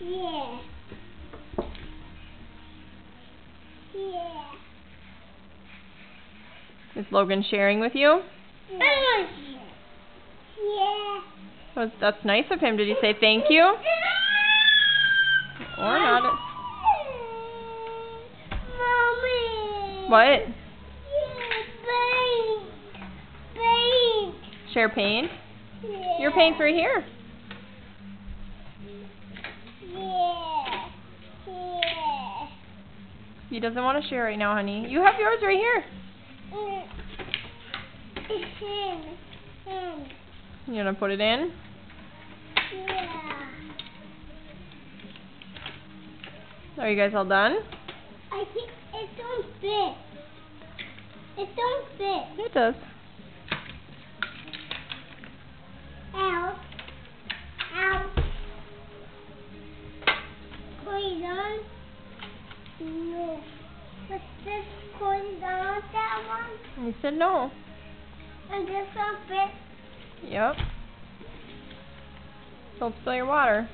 Yeah. Yeah. Is Logan sharing with you? Yeah. Yeah. That's nice of him. Did he say thank you? Or not? Mommy. What? Yeah, paint. Share paint? Yeah. Your paint's right here. Yeah. Yeah. He doesn't want to share right now, honey. You have yours right here. You gonna put it in? Yeah. Are you guys all done? I think it don't fit. It don't fit. It does. Out. Out. Going on? No. What's this going on that one? You said no. And this one fit. Yep. Don't spill your water.